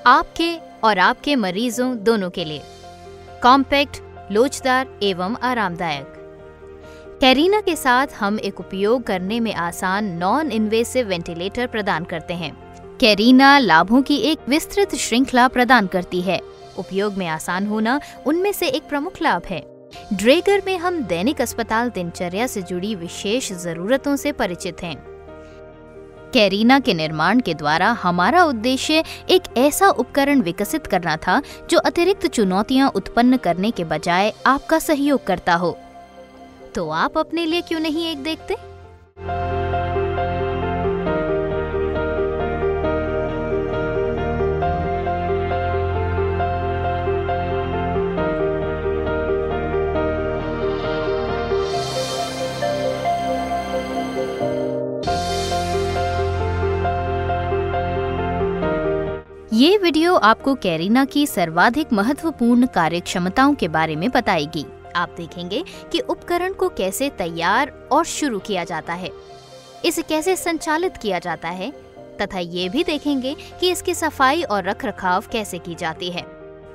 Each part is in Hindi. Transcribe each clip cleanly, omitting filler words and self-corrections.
आपके और आपके मरीजों दोनों के लिए कॉम्पैक्ट, लोचदार एवं आरामदायक। कैरीना के साथ हम एक उपयोग करने में आसान नॉन इन्वेसिव वेंटिलेटर प्रदान करते हैं। कैरीना लाभों की एक विस्तृत श्रृंखला प्रदान करती है। उपयोग में आसान होना उनमें से एक प्रमुख लाभ है। ड्रेगर में हम दैनिक अस्पताल दिनचर्या से जुड़ी विशेष जरूरतों से परिचित हैं। कैरीना के निर्माण के द्वारा हमारा उद्देश्य एक ऐसा उपकरण विकसित करना था जो अतिरिक्त चुनौतियां उत्पन्न करने के बजाय आपका सहयोग करता हो। तो आप अपने लिए क्यों नहीं एक देखते? ये वीडियो आपको कैरीना की सर्वाधिक महत्वपूर्ण कार्यक्षमताओं के बारे में बताएगी। आप देखेंगे कि उपकरण को कैसे तैयार और शुरू किया जाता है, इसे कैसे संचालित किया जाता है तथा ये भी देखेंगे कि इसकी सफाई और रखरखाव कैसे की जाती है।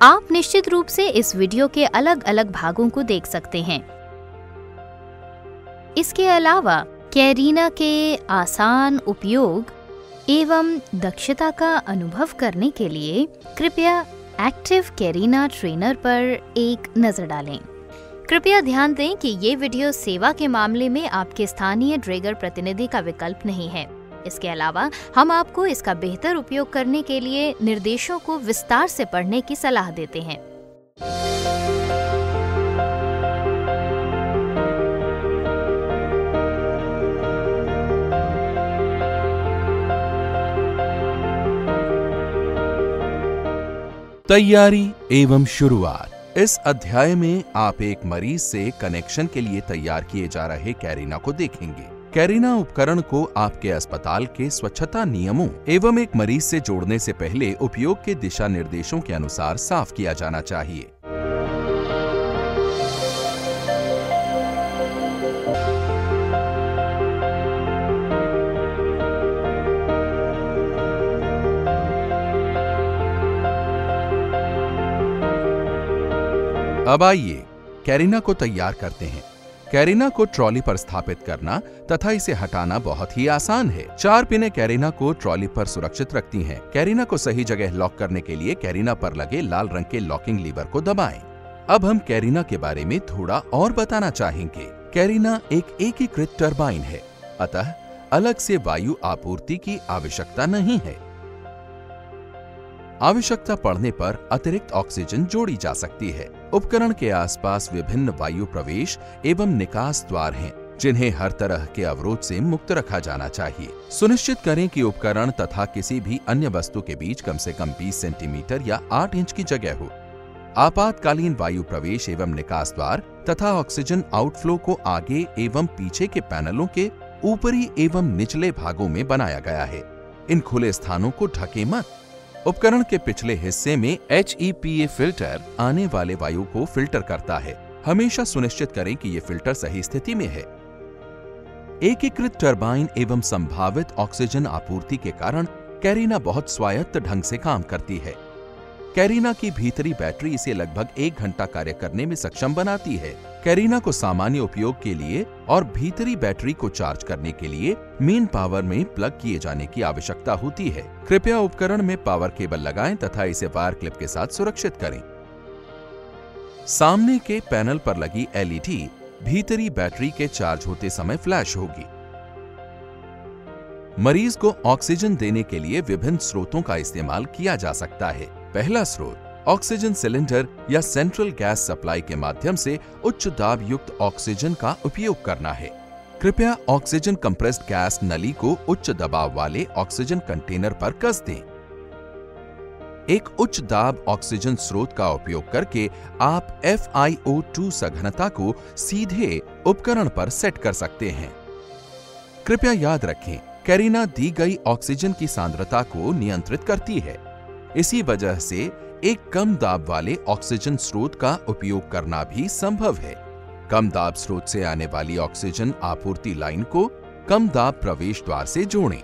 आप निश्चित रूप से इस वीडियो के अलग अलग भागों को देख सकते हैं। इसके अलावा कैरीना के आसान उपयोग एवं दक्षता का अनुभव करने के लिए कृपया एक्टिव कैरीना ट्रेनर पर एक नजर डालें। कृपया ध्यान दें कि ये वीडियो सेवा के मामले में आपके स्थानीय ड्रेगर प्रतिनिधि का विकल्प नहीं है। इसके अलावा हम आपको इसका बेहतर उपयोग करने के लिए निर्देशों को विस्तार से पढ़ने की सलाह देते हैं। तैयारी एवं शुरुआत। इस अध्याय में आप एक मरीज से कनेक्शन के लिए तैयार किए जा रहे कैरीना को देखेंगे। कैरीना उपकरण को आपके अस्पताल के स्वच्छता नियमों एवं एक मरीज से जोड़ने से पहले उपयोग के दिशा निर्देशों के अनुसार साफ किया जाना चाहिए। अब आइए कैरीना को तैयार करते हैं। कैरीना को ट्रॉली पर स्थापित करना तथा इसे हटाना बहुत ही आसान है। 4 पिनें कैरीना को ट्रॉली पर सुरक्षित रखती हैं। कैरीना को सही जगह लॉक करने के लिए कैरीना पर लगे लाल रंग के लॉकिंग लीवर को दबाएं। अब हम कैरीना के बारे में थोड़ा और बताना चाहेंगे। कैरीना एक एकीकृत टरबाइन है, अतः अलग से वायु आपूर्ति की आवश्यकता नहीं है। आवश्यकता पड़ने पर अतिरिक्त ऑक्सीजन जोड़ी जा सकती है। उपकरण के आसपास विभिन्न वायु प्रवेश एवं निकास द्वार हैं, जिन्हें हर तरह के अवरोध से मुक्त रखा जाना चाहिए। सुनिश्चित करें कि उपकरण तथा किसी भी अन्य वस्तु के बीच कम से कम 20 सेंटीमीटर या 8 इंच की जगह हो। आपातकालीन वायु प्रवेश एवं निकास द्वार तथा ऑक्सीजन आउटफ्लो को आगे एवं पीछे के पैनलों के ऊपरी एवं निचले भागों में बनाया गया है। इन खुले स्थानों को ढके मत। उपकरण के पिछले हिस्से में HEPA फिल्टर आने वाले वायु को फिल्टर करता है। हमेशा सुनिश्चित करें कि ये फिल्टर सही स्थिति में है। एकीकृत टरबाइन एवं संभावित ऑक्सीजन आपूर्ति के कारण कैरीना बहुत स्वायत्त ढंग से काम करती है। कैरीना की भीतरी बैटरी इसे लगभग 1 घंटा कार्य करने में सक्षम बनाती है। कैरीना को सामान्य उपयोग के लिए और भीतरी बैटरी को चार्ज करने के लिए मेन पावर में प्लग किए जाने की आवश्यकता होती है। कृपया उपकरण में पावर केबल लगाएं तथा इसे वायर क्लिप के साथ सुरक्षित करें। सामने के पैनल पर लगी LED भीतरी बैटरी के चार्ज होते समय फ्लैश होगी। मरीज को ऑक्सीजन देने के लिए विभिन्न स्रोतों का इस्तेमाल किया जा सकता है। पहला स्रोत ऑक्सीजन सिलेंडर या सेंट्रल गैस सप्लाई के माध्यम से उच्च दाब युक्त ऑक्सीजन का उपयोग करना है। कृपया ऑक्सीजन कंप्रेस्ड गैस नली को उच्च दबाव वाले ऑक्सीजन कंटेनर पर कस दें। एक उच्च दाब ऑक्सीजन स्रोत का उपयोग करके आप FiO2 सघनता को सीधे उपकरण पर सेट कर सकते हैं। कृपया याद रखें, कैरीना दी गई ऑक्सीजन की सांद्रता को नियंत्रित करती है। इसी वजह से एक कम दाब वाले ऑक्सीजन स्रोत का उपयोग करना भी संभव है। कम दाब स्रोत से आने वाली ऑक्सीजन आपूर्ति लाइन को कम दाब प्रवेश द्वार से जोड़ें।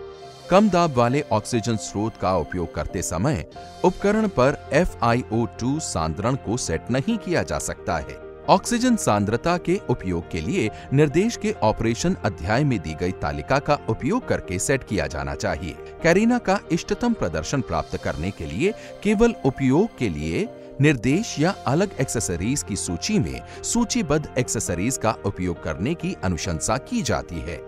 कम दाब वाले ऑक्सीजन स्रोत का उपयोग करते समय उपकरण पर FiO2 सांद्रण को सेट नहीं किया जा सकता है। ऑक्सीजन सांद्रता के उपयोग के लिए निर्देश के ऑपरेशन अध्याय में दी गई तालिका का उपयोग करके सेट किया जाना चाहिए। कैरिना का इष्टतम प्रदर्शन प्राप्त करने के लिए केवल उपयोग के लिए निर्देश या अलग एक्सेसरीज की सूची में सूचीबद्ध एक्सेसरीज का उपयोग करने की अनुशंसा की जाती है।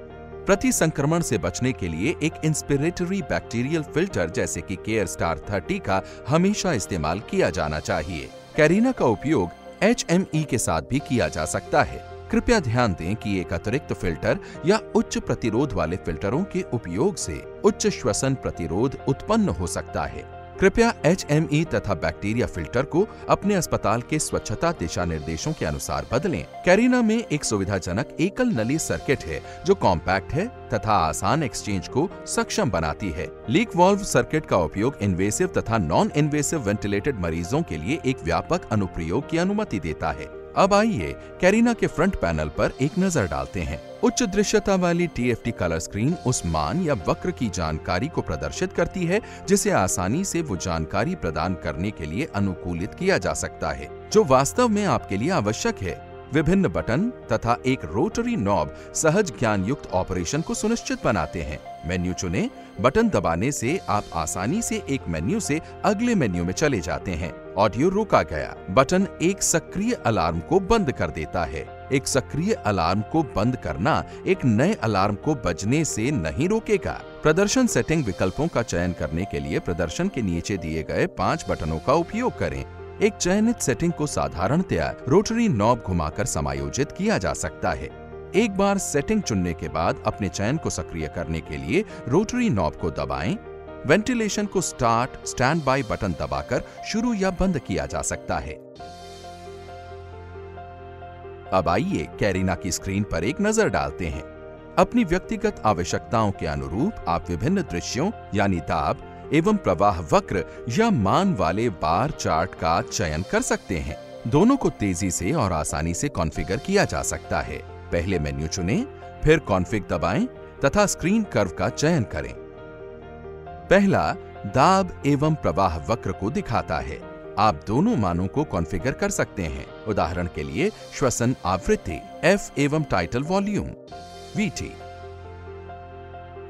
प्रति संक्रमण से बचने के लिए एक इंस्पिरेटरी बैक्टीरियल फिल्टर जैसे कि केयर स्टार 30 का हमेशा इस्तेमाल किया जाना चाहिए। कैरिना का उपयोग HME के साथ भी किया जा सकता है। कृपया ध्यान दें कि एक अतिरिक्त फिल्टर या उच्च प्रतिरोध वाले फिल्टरों के उपयोग से उच्च श्वसन प्रतिरोध उत्पन्न हो सकता है। कृपया HME तथा बैक्टीरिया फिल्टर को अपने अस्पताल के स्वच्छता दिशा निर्देशों के अनुसार बदलें। कैरिना में एक सुविधाजनक एकल नली सर्किट है जो कॉम्पैक्ट है तथा आसान एक्सचेंज को सक्षम बनाती है। लीक वाल्व सर्किट का उपयोग इन्वेसिव तथा नॉन इन्वेसिव वेंटिलेटेड मरीजों के लिए एक व्यापक अनुप्रयोग की अनुमति देता है। अब आइए कैरिना के फ्रंट पैनल पर एक नजर डालते हैं। उच्च दृश्यता वाली TFT कलर स्क्रीन उस मान या वक्र की जानकारी को प्रदर्शित करती है जिसे आसानी से वो जानकारी प्रदान करने के लिए अनुकूलित किया जा सकता है जो वास्तव में आपके लिए आवश्यक है। विभिन्न बटन तथा एक रोटरी नॉब सहज ज्ञान युक्त ऑपरेशन को सुनिश्चित बनाते हैं। मेन्यू चुनें। बटन दबाने से आप आसानी से एक मेन्यू से अगले मेन्यू में चले जाते हैं। ऑडियो रोका गया। बटन एक सक्रिय अलार्म को बंद कर देता है। एक सक्रिय अलार्म को बंद करना एक नए अलार्म को बजने से नहीं रोकेगा। प्रदर्शन सेटिंग विकल्पों का चयन करने के लिए प्रदर्शन के नीचे दिए गए 5 बटनों का उपयोग करें। एक चयनित सेटिंग को साधारणतया रोटरी नॉब घुमाकर समायोजित किया जा सकता है। एक बार सेटिंग चुनने के बाद अपने चयन को सक्रिय करने के लिए रोटरी नॉब को दबाएं। वेंटिलेशन को स्टार्ट स्टैंड बाय बटन दबाकर शुरू या बंद किया जा सकता है। अब आइए कैरिना की स्क्रीन पर एक नजर डालते हैं। अपनी व्यक्तिगत आवश्यकताओं के अनुरूप आप विभिन्न दृश्यों यानी दाब एवं प्रवाह वक्र या मान वाले बार चार्ट का चयन कर सकते हैं। दोनों को तेजी से और आसानी से कॉन्फ़िगर किया जा सकता है। पहले मेन्यू चुनें, फिर कॉन्फ़िग दबाएं तथा स्क्रीन कर्व का चयन करें। पहला दाब एवं प्रवाह वक्र को दिखाता है। आप दोनों मानों को कॉन्फ़िगर कर सकते हैं। उदाहरण के लिए श्वसन आवृत्ति F एवं टाइटल वॉल्यूम VT।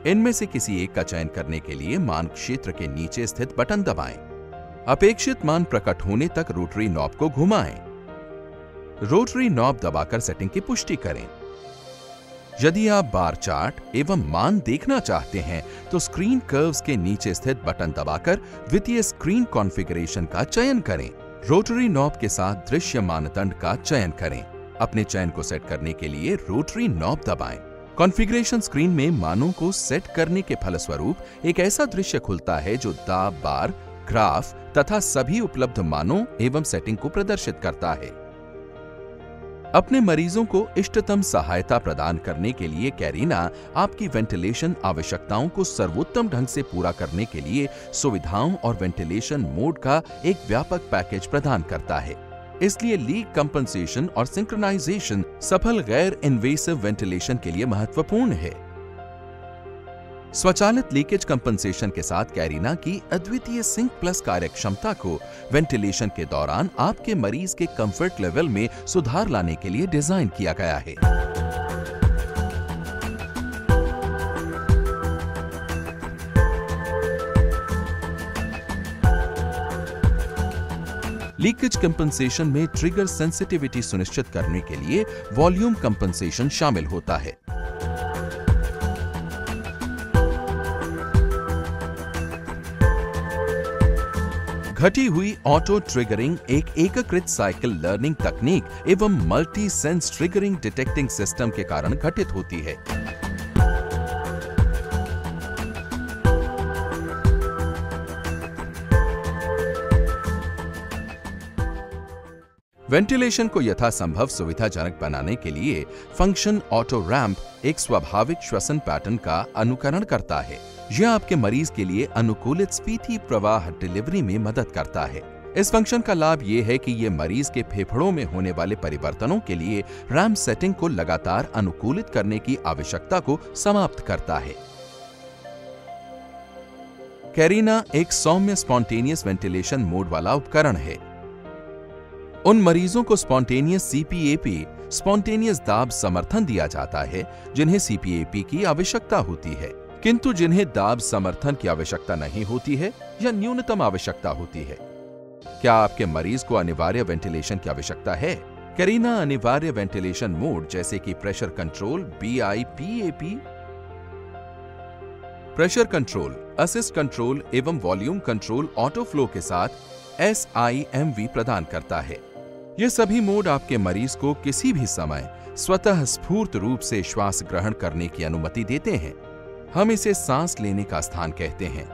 इनमें से किसी एक का चयन करने के लिए मान क्षेत्र के नीचे स्थित बटन दबाएं। अपेक्षित मान प्रकट होने तक रोटरी नॉब को घुमाएं। रोटरी नॉब दबाकर सेटिंग की पुष्टि करें। यदि आप बार चार्ट एवं मान देखना चाहते हैं तो स्क्रीन कर्व्स के नीचे स्थित बटन दबाकर द्वितीय स्क्रीन कॉन्फ़िगरेशन का चयन करें। रोटरी नॉब के साथ दृश्य मानदंड का चयन करें। अपने चयन को सेट करने के लिए रोटरी नॉब दबाएं। कॉन्फ़िगरेशन स्क्रीन में मानों को सेट करने के फलस्वरूप एक ऐसा दृश्य खुलता है जो दाब बार, ग्राफ तथा सभी उपलब्ध मानों एवं सेटिंग को प्रदर्शित करता है। अपने मरीजों को इष्टतम सहायता प्रदान करने के लिए कैरिना आपकी वेंटिलेशन आवश्यकताओं को सर्वोत्तम ढंग से पूरा करने के लिए सुविधाओं और वेंटिलेशन मोड का एक व्यापक पैकेज प्रदान करता है। इसलिए लीक कंपनसेशन और सिंक्रोनाइजेशन सफल गैर इन्वेसिव वेंटिलेशन के लिए महत्वपूर्ण है। स्वचालित लीकेज कंपनसेशन के साथ कैरिना की अद्वितीय सिंक प्लस कार्यक्षमता को वेंटिलेशन के दौरान आपके मरीज के कंफर्ट लेवल में सुधार लाने के लिए डिजाइन किया गया है। लीकेज कंपनसेशन में ट्रिगर सेंसिटिविटी सुनिश्चित करने के लिए वॉल्यूम कंपनसेशन शामिल होता है। घटी हुई ऑटो ट्रिगरिंग एक एकीकृत साइकिल लर्निंग तकनीक एवं multi sense triggering detecting system के कारण घटित होती है। वेंटिलेशन को यथासंभव सुविधाजनक बनाने के लिए फंक्शन ऑटो रैंप एक स्वाभाविक श्वसन पैटर्न का अनुकरण करता है। यह आपके मरीज के लिए अनुकूलित स्फीति प्रवाह डिलीवरी में मदद करता है। इस फंक्शन का लाभ ये है कि ये मरीज के फेफड़ों में होने वाले परिवर्तनों के लिए रैंप सेटिंग को लगातार अनुकूलित करने की आवश्यकता को समाप्त करता है। कैरिना एक सौम्य स्पॉन्टेनियस वेंटिलेशन मोड वाला उपकरण है। उन मरीजों को स्पॉन्टेनियस CPAP स्पॉन्टेनियस दाब समर्थन दिया जाता है जिन्हें CPAP की आवश्यकता होती है, किंतु जिन्हें दाब समर्थन की आवश्यकता नहीं होती है या न्यूनतम आवश्यकता होती है। क्या आपके मरीज को अनिवार्य वेंटिलेशन की आवश्यकता है? कैरिना अनिवार्य वेंटिलेशन मोड जैसे कि pressure control, BiPAP, pressure control, assist control एवं वॉल्यूम कंट्रोल ऑटो फ्लो के साथ SIMV प्रदान करता है। ये सभी मोड आपके मरीज को किसी भी समय स्वतः स्फूर्त रूप से श्वास ग्रहण करने की अनुमति देते हैं। हम इसे सांस लेने का स्थान कहते हैं।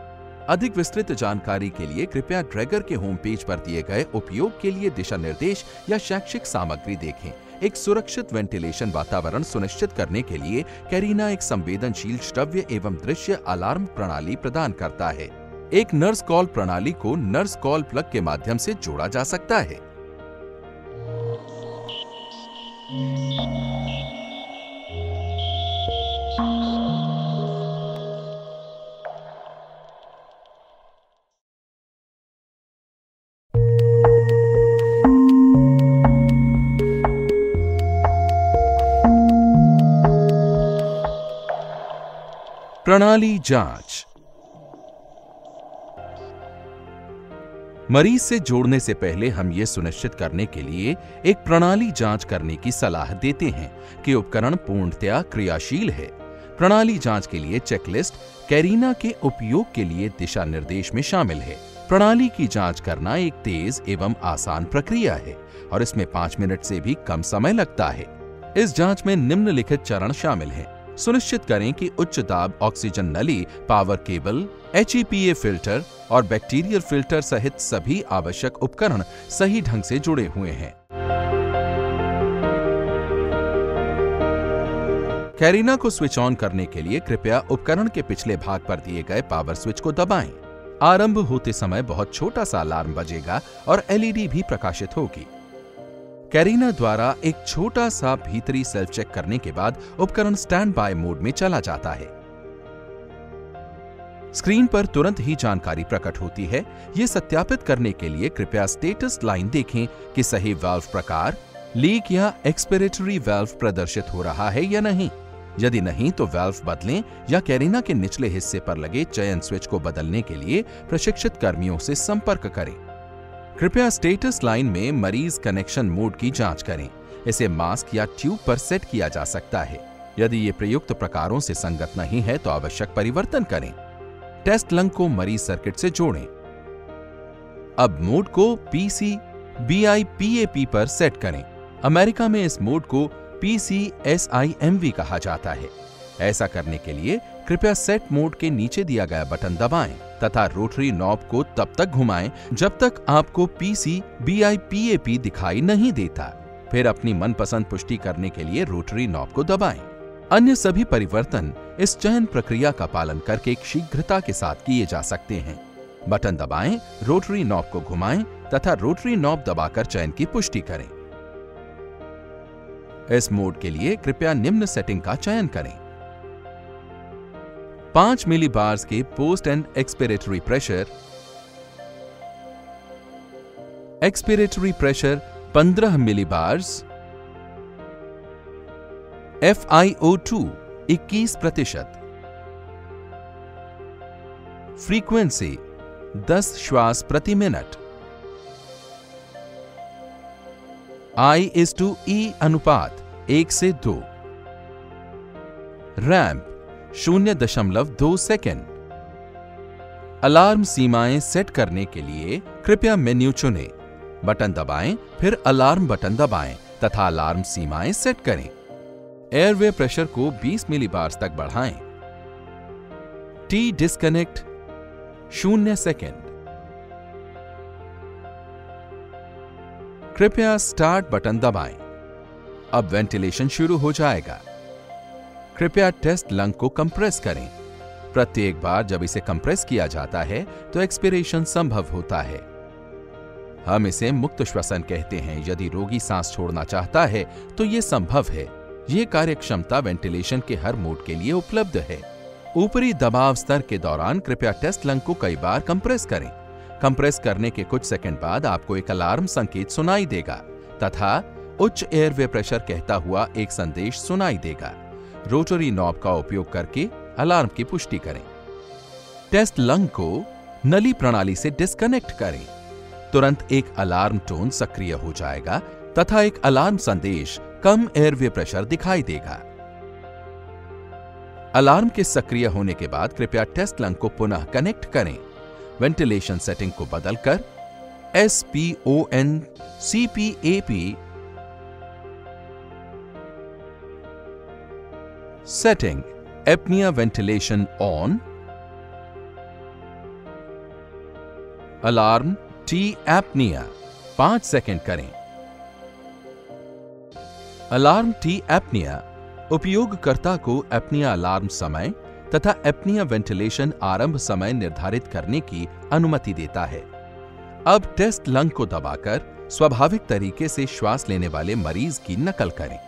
अधिक विस्तृत जानकारी के लिए कृपया ड्रैगर के होम पेज पर दिए गए उपयोग के लिए दिशा निर्देश या शैक्षिक सामग्री देखें। एक सुरक्षित वेंटिलेशन वातावरण सुनिश्चित करने के लिए कैरिना एक संवेदनशील श्रव्य एवं दृश्य अलार्म प्रणाली प्रदान करता है। एक नर्स कॉल प्रणाली को नर्स कॉल प्लग के माध्यम से जोड़ा जा सकता है। प्रणाली जांच। मरीज से जोड़ने से पहले हम यह सुनिश्चित करने के लिए एक प्रणाली जांच करने की सलाह देते हैं कि उपकरण पूर्णतया क्रियाशील है। प्रणाली जांच के लिए चेकलिस्ट कैरिना के उपयोग के लिए दिशा निर्देश में शामिल है। प्रणाली की जांच करना एक तेज एवं आसान प्रक्रिया है और इसमें 5 मिनट से भी कम समय लगता है। इस जांच में निम्नलिखित चरण शामिल हैं। सुनिश्चित करें कि उच्च दाब ऑक्सीजन नली, पावर केबल, HEPA फिल्टर और बैक्टीरियल फिल्टर सहित सभी आवश्यक उपकरण सही ढंग से जुड़े हुए हैं। कैरिना को स्विच ऑन करने के लिए कृपया उपकरण के पिछले भाग पर दिए गए पावर स्विच को दबाएं। आरंभ होते समय बहुत छोटा सा अलार्म बजेगा और LED भी प्रकाशित होगी। कैरिना द्वारा एक छोटा सा भीतरी सेल्फ चेक करने के बाद उपकरण स्टैंड बाय मोड में चला जाता है। स्क्रीन पर तुरंत ही जानकारी प्रकट होती है। ये सत्यापित करने के लिए कृपया स्टेटस लाइन देखें कि सही वाल्व प्रकार, लीक या एक्सपिरेटरी वाल्व प्रदर्शित हो रहा है या नहीं। यदि नहीं तो वाल्व बदलें या कैरिना के निचले हिस्से पर लगे चयन स्विच को बदलने के लिए प्रशिक्षित कर्मियों से संपर्क करें। कृपया स्टेटस लाइन में मरीज कनेक्शन मोड की जांच करें। इसे मास्क या ट्यूब पर सेट किया जा सकता है। यदि ये प्रयुक्त प्रकारों से संगत नहीं है तो आवश्यक परिवर्तन करें। टेस्ट लंग को मरीज सर्किट से जोड़ें। अब मोड को PC/BiPAP पर सेट करें। अमेरिका में इस मोड को PC/SIMV कहा जाता है। ऐसा करने के लिए कृपया सेट मोड के नीचे दिया गया बटन दबाएं तथा रोटरी नॉब को तब तक घुमाएं जब तक आपको PC/BiPAP दिखाई नहीं देता। फिर अपनी मनपसंद पुष्टि करने के लिए रोटरी नॉब को दबाएं। अन्य सभी परिवर्तन इस चयन प्रक्रिया का पालन करके शीघ्रता के साथ किए जा सकते हैं। बटन दबाएं, रोटरी नॉब को घुमाएं तथा रोटरी नॉब दबाकर चयन की पुष्टि करें। इस मोड के लिए कृपया निम्न सेटिंग का चयन करें। 5 मिलीबार्स के post and expiratory pressure, expiratory pressure 15 मिलीबार्स, FiO2 21%, frequency 10 श्वास प्रति मिनट, I/E अनुपात 1:2, रैंप 0.2 सेकेंड। अलार्म सीमाएं सेट करने के लिए कृपया मेन्यू चुनें, बटन दबाएं, फिर अलार्म बटन दबाएं तथा अलार्म सीमाएं सेट करें। एयरवे प्रेशर को 20 मिलीबार्स तक बढ़ाएं। T disconnect 0 second. कृपया स्टार्ट बटन दबाएं। अब वेंटिलेशन शुरू हो जाएगा। कृपया टेस्ट लंग को कंप्रेस करें। प्रत्येक बार जब इसे कंप्रेस किया जाता है तो एक्सपिरेशन संभव होता है। हम इसे मुक्त श्वसन कहते हैं। यदि रोगी सांस छोड़ना चाहता है तो यह संभव है। यह कार्यक्षमता वेंटिलेशन के हर मोड के लिए उपलब्ध है। ऊपरी दबाव स्तर के दौरान कृपया टेस्ट लंग को कई बार कंप्रेस करें। कंप्रेस करने के कुछ सेकंड बाद आपको एक अलार्म संकेत सुनाई देगा तथा उच्च एयरवे प्रेशर कहता हुआ एक संदेश सुनाई देगा। रोटरी नॉब का उपयोग करके अलार्म की पुष्टि करें। टेस्ट लंग को नली प्रणाली से डिस्कनेक्ट करें। तुरंत एक अलार्म टोन सक्रिय हो जाएगा तथा एक अलार्म संदेश कम एयरवे प्रेशर दिखाई देगा। अलार्म के सक्रिय होने के बाद कृपया टेस्ट लंग को पुनः कनेक्ट करें। वेंटिलेशन सेटिंग को बदलकर SPON CPAP setting apnoea ventilation on, alarm T apnoea 5 second करें। अलार्म T एपनिया उपयोगकर्ता को एपनिया अलार्म समय तथा एपनिया वेंटिलेशन आरंभ समय निर्धारित करने की अनुमति देता है। अब टेस्ट लंग को दबाकर स्वाभाविक तरीके से श्वास लेने वाले मरीज की नकल करें।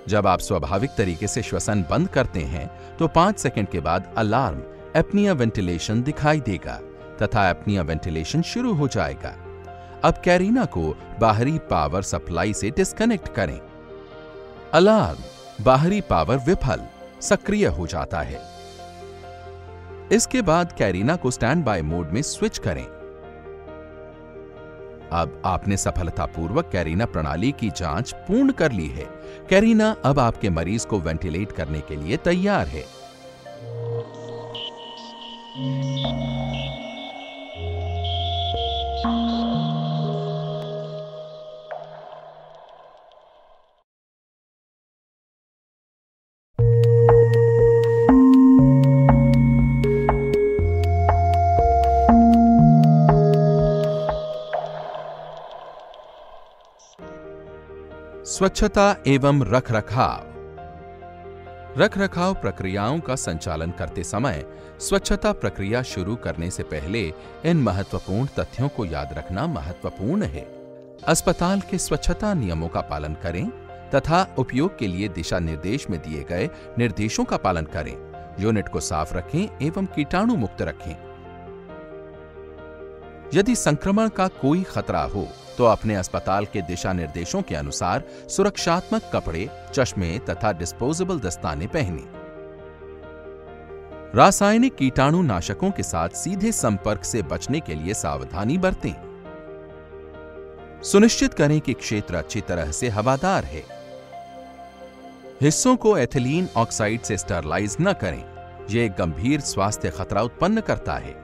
जब आप स्वाभाविक तरीके से श्वसन बंद करते हैं तो 5 सेकंड के बाद अलार्म एपनिया वेंटिलेशन दिखाई देगा तथा एपनिया वेंटिलेशन शुरू हो जाएगा। अब कैरीना को बाहरी पावर सप्लाई से डिस्कनेक्ट करें। अलार्म बाहरी पावर विफल सक्रिय हो जाता है। इसके बाद कैरीना को स्टैंड बाय मोड में स्विच करें। अब आपने सफलतापूर्वक कैरीना प्रणाली की जांच पूर्ण कर ली है। कैरीना अब आपके मरीज को वेंटिलेट करने के लिए तैयार है। स्वच्छता एवं रखरखाव। रखरखाव प्रक्रियाओं का संचालन करते समय स्वच्छता प्रक्रिया शुरू करने से पहले इन महत्वपूर्ण तथ्यों को याद रखना महत्वपूर्ण है। अस्पताल के स्वच्छता नियमों का पालन करें तथा उपयोग के लिए दिशा निर्देश में दिए गए निर्देशों का पालन करें। यूनिट को साफ रखें एवं कीटाणु मुक्त रखें। यदि संक्रमण का कोई खतरा हो तो अपने अस्पताल के दिशा निर्देशों के अनुसार सुरक्षात्मक कपड़े, चश्मे तथा डिस्पोजेबल दस्ताने पहनें। रासायनिक कीटाणुनाशकों के साथ सीधे संपर्क से बचने के लिए सावधानी बरतें। सुनिश्चित करें कि क्षेत्र अच्छी तरह से हवादार है। हिस्सों को एथिलीन ऑक्साइड से स्टरलाइज न करें, यह एक गंभीर स्वास्थ्य खतरा उत्पन्न करता है।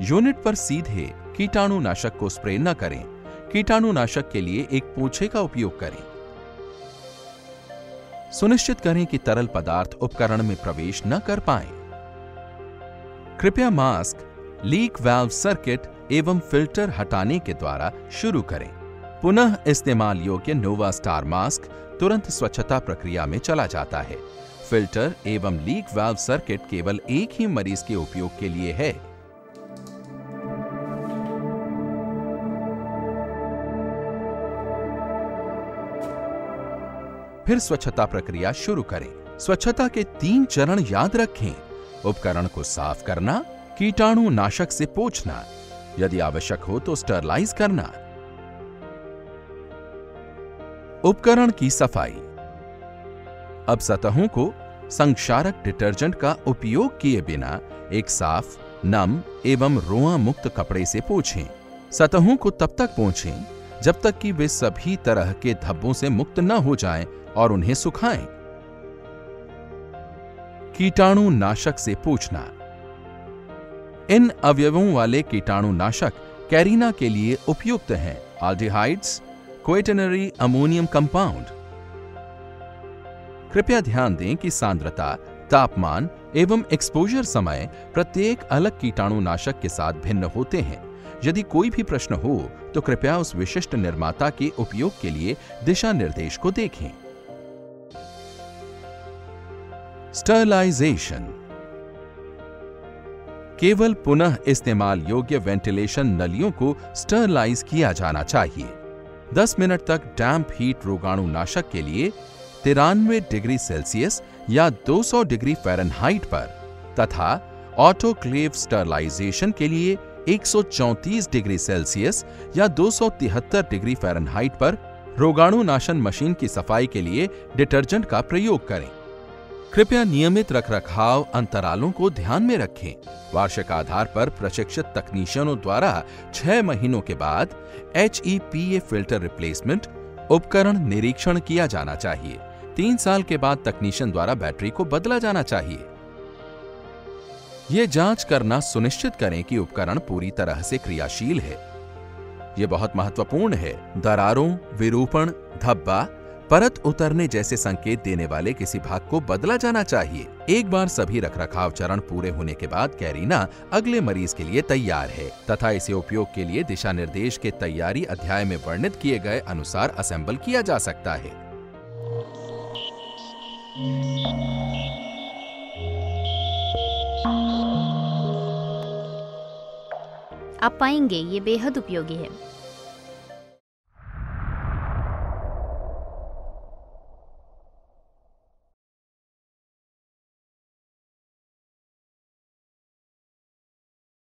यूनिट पर सीधे कीटाणुनाशक को स्प्रे न करें। कीटाणुनाशक के लिए एक पोछे का उपयोग करें। सुनिश्चित करें कि तरल पदार्थ उपकरण में प्रवेश न कर पाए। कृपया मास्क, लीक वाल्व सर्किट एवं फिल्टर हटाने के द्वारा शुरू करें। पुनः इस्तेमाल योग्य नोवा स्टार मास्क तुरंत स्वच्छता प्रक्रिया में चला जाता है। फिल्टर एवं लीक वाल्व सर्किट केवल एक ही मरीज के उपयोग के लिए है। फिर स्वच्छता प्रक्रिया शुरू करें। स्वच्छता के 3 चरण याद रखें। उपकरण को साफ करना, कीटाणुनाशक से पोंछना, यदि आवश्यक हो तो स्टरलाइज करना। उपकरण की सफाई। अब सतहों को संक्षारक डिटर्जेंट का उपयोग किए बिना एक साफ, नम एवं रोआ मुक्त कपड़े से पोंछें। सतहों को तब तक पोंछें जब तक कि वे सभी तरह के धब्बों से मुक्त न हो जाएं और उन्हें सुखाएं। कीटाणुनाशक से पोंछना। इन अवयवों वाले कीटाणुनाशक कैरीना के लिए उपयुक्त हैं। Aldehydes, quaternary ammonium compound. कृपया ध्यान दें कि सांद्रता, तापमान एवं एक्सपोजर समय प्रत्येक अलग कीटाणुनाशक के साथ भिन्न होते हैं। यदि कोई भी प्रश्न हो तो कृपया उस विशिष्ट निर्माता के उपयोग के लिए दिशा निर्देश को देखें। स्टरलाइजेशन। केवल पुनः इस्तेमाल योग्य वेंटिलेशन नलियों को स्टरलाइज किया जाना चाहिए। 10 मिनट तक डैम्प हीट रोगाणुनाशक के लिए 93 डिग्री सेल्सियस या 200 डिग्री फ़ारेनहाइट पर तथा ऑटोक्लेव स्टरलाइजेशन के लिए 134 डिग्री सेल्सियस या 273 डिग्री फ़ारेनहाइट पर रोगाणुनाशन मशीन की सफाई के लिए डिटर्जेंट का प्रयोग करें। कृपया नियमित रखरखाव अंतरालों को ध्यान में रखें। वार्षिक आधार पर प्रशिक्षित तकनीशियनों द्वारा 6 महीनों के बाद HEPA फिल्टर रिप्लेसमेंट उपकरण निरीक्षण किया जाना चाहिए। 3 साल के बाद तकनीशियन द्वारा बैटरी को बदला जाना चाहिए। ये जांच करना सुनिश्चित करें कि उपकरण पूरी तरह से क्रियाशील है। यह बहुत महत्वपूर्ण है। दरारों, विरूपण, धब्बा, परत उतरने जैसे संकेत देने वाले किसी भाग को बदला जाना चाहिए। एक बार सभी रखरखाव चरण पूरे होने के बाद कैरीना अगले मरीज के लिए तैयार है तथा इसे उपयोग के लिए दिशा निर्देश के तैयारी अध्याय में वर्णित किए गए अनुसार असेंबल किया जा सकता है। आप पाएंगे ये बेहद उपयोगी है।